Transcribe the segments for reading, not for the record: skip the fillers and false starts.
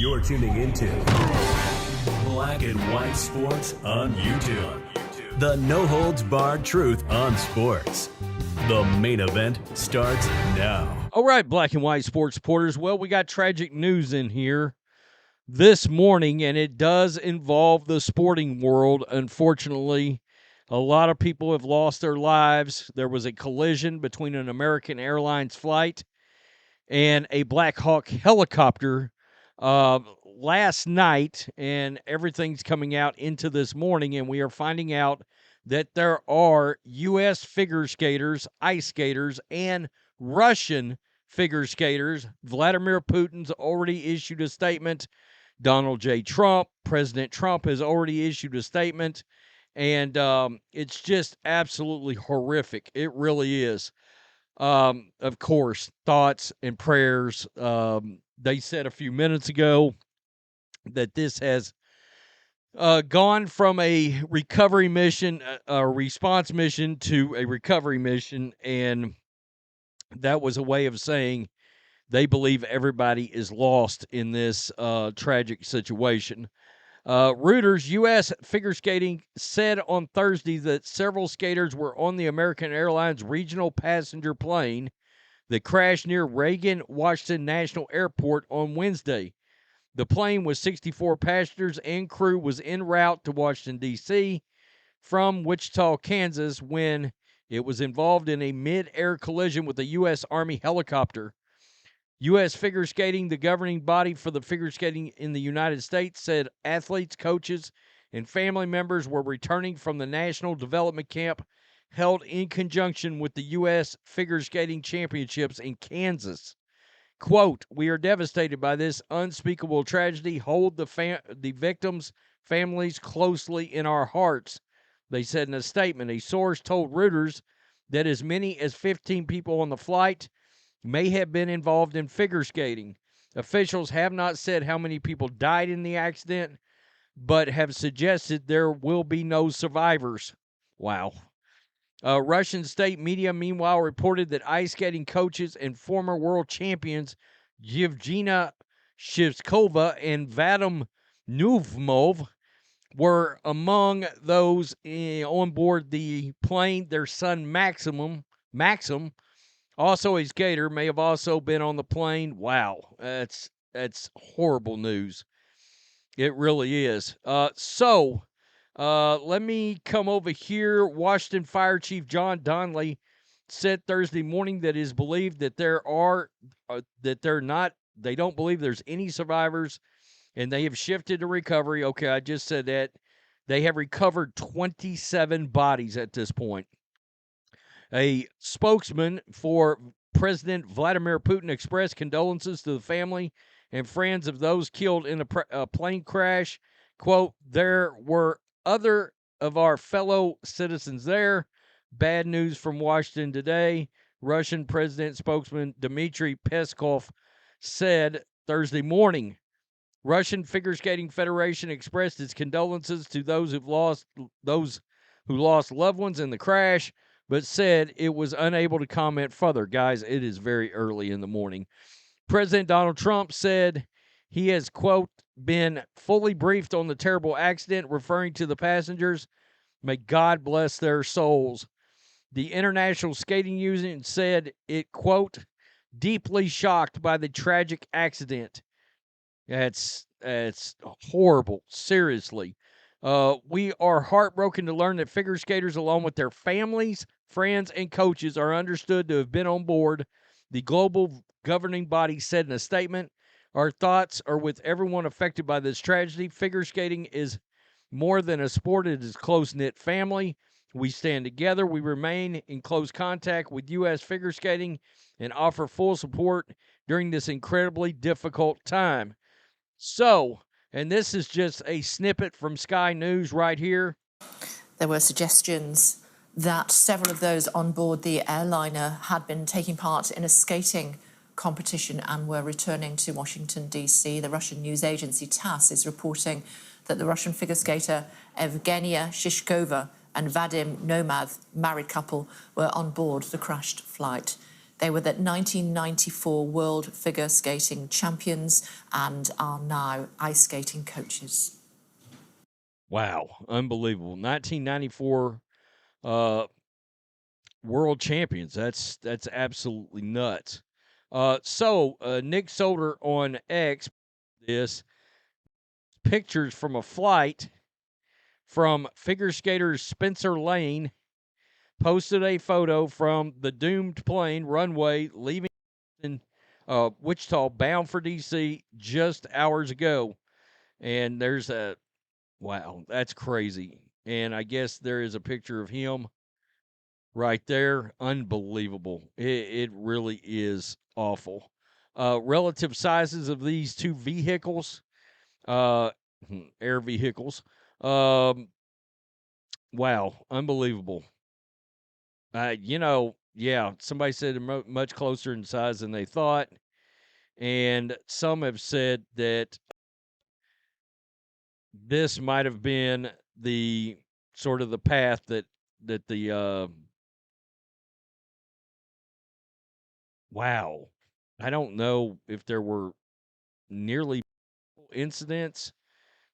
You're tuning into Black and White Sports on YouTube. The no-holds-barred truth on sports. The main event starts now. All right, Black and White Sports supporters. Well, we got tragic news in here this morning, and it does involve the sporting world. Unfortunately, a lot of people have lost their lives. There was a collision between an American Airlines flight and a Blackhawk helicopter last night, and everything's coming out into this morning, and we are finding out that there are U.S. figure skaters, ice skaters, and Russian figure skaters. Vladimir Putin's already issued a statement. Donald J. Trump, President Trump, has already issued a statement, and it's just absolutely horrific. It really is. Of course, thoughts and prayers. They said a few minutes ago that this has gone from a recovery mission, a response mission, to a recovery mission, and that was a way of saying they believe everybody is lost in this tragic situation. Reuters, U.S. figure skating said on Thursday that several skaters were on the American Airlines regional passenger plane that crashed near Reagan-Washington National Airport on Wednesday. The plane with 64 passengers and crew was en route to Washington, D.C. from Wichita, Kansas, when it was involved in a mid-air collision with a U.S. Army helicopter. U.S. Figure Skating, the governing body for the figure skating in the United States, said athletes, coaches, and family members were returning from the National Development Camp held in conjunction with the U.S. Figure Skating Championships in Kansas. Quote, "We are devastated by this unspeakable tragedy. Hold the victims' families closely in our hearts," they said in a statement. A source told Reuters that as many as 15 people on the flight may have been involved in figure skating. Officials have not said how many people died in the accident, but have suggested there will be no survivors. Wow. Russian state media, meanwhile, reported that ice skating coaches and former world champions Yevgenia Shivkova and Vadim Nuvmov were among those on board the plane. Their son Maxim, also a skater, may have also been on the plane. Wow, that's horrible news. It really is. Let me come over here. Washington Fire Chief John Donnelly said Thursday morning that it is believed that they don't believe there's any survivors, and they have shifted to recovery. Okay, I just said that. They have recovered 27 bodies at this point. A spokesman for President Vladimir Putin expressed condolences to the family and friends of those killed in a plane crash. Quote, "There were other of our fellow citizens there. Bad news from Washington today," Russian president spokesman Dmitry Peskov said Thursday morning. Russian Figure Skating Federation expressed its condolences to those who lost loved ones in the crash, but said it was unable to comment further. Guys, it is very early in the morning. President Donald Trump said he has, quote, "been fully briefed on the terrible accident," referring to the passengers. May God bless their souls. The International Skating Union said it, quote, "deeply shocked by the tragic accident." It's horrible, seriously. "We are heartbroken to learn that figure skaters, along with their families, friends, and coaches, are understood to have been on board," the global governing body said in a statement. "Our thoughts are with everyone affected by this tragedy. Figure skating is more than a sport. It is a close-knit family. We stand together. We remain in close contact with U.S. figure skating and offer full support during this incredibly difficult time." So, and this is just a snippet from Sky News right here. There were suggestions that several of those on board the airliner had been taking part in a skating competition and were returning to Washington, D.C. The Russian news agency TASS is reporting that the Russian figure skater Evgenia Shishkova and Vadim Nomad, married couple, were on board the crashed flight. They were the 1994 World Figure Skating champions and are now ice skating coaches. Wow, unbelievable. 1994 world champions. That's absolutely nuts. Nick Solder on X, this pictures from a flight from figure skaters Spencer Lane, posted a photo from the doomed plane runway leaving Wichita bound for DC just hours ago. And there's wow, that's crazy. And I guess there is a picture of him right there. Unbelievable. It really is awful. Relative sizes of these two vehicles, air vehicles. Wow, unbelievable. Yeah, somebody said much closer in size than they thought. And some have said that this might have been the sort of the path that the wow. I don't know if there were nearly incidents,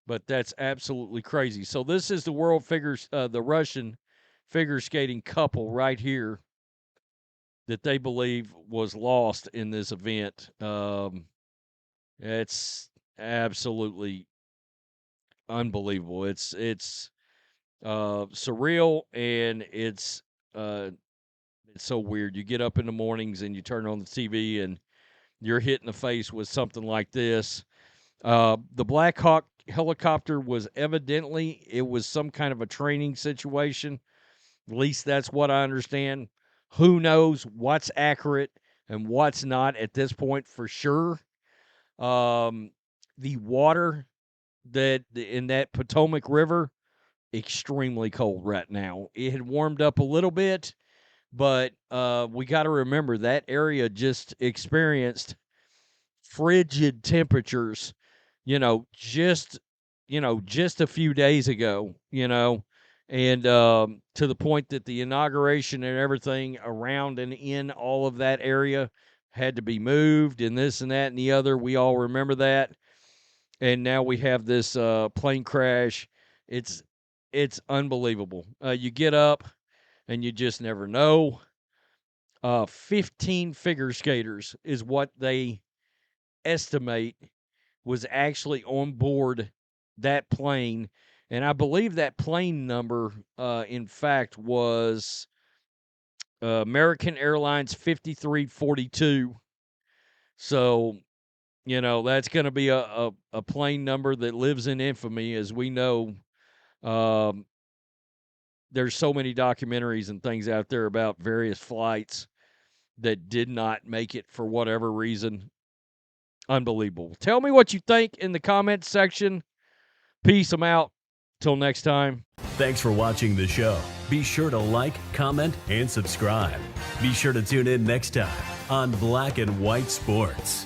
but that's absolutely crazy. So this is the the Russian figure skating couple right here that they believe was lost in this event. It's absolutely unbelievable. It's surreal, and it's so weird. You get up in the mornings and you turn on the TV and you're hit in the face with something like this. The Blackhawk helicopter was evidently, it was some kind of a training situation. At least that's what I understand. Who knows what's accurate and what's not at this point for sure. The water that in that Potomac River, extremely cold right now. It had warmed up a little bit, but we got to remember that area just experienced frigid temperatures, just just a few days ago, and to the point that the inauguration and everything around and in all of that area had to be moved, and this and that and the other. We all remember that. And now we have this plane crash. It's unbelievable. You get up and you just never know. 15 figure skaters is what they estimate was actually on board that plane. And I believe that plane number, in fact, was American Airlines 5342. So, that's going to be a plane number that lives in infamy, as we know. There's so many documentaries and things out there about various flights that did not make it for whatever reason. Unbelievable. Tell me what you think in the comments section. Peace. I'm out. Till next time. Thanks for watching the show. Be sure to like, comment, and subscribe. Be sure to tune in next time on Black and White Sports.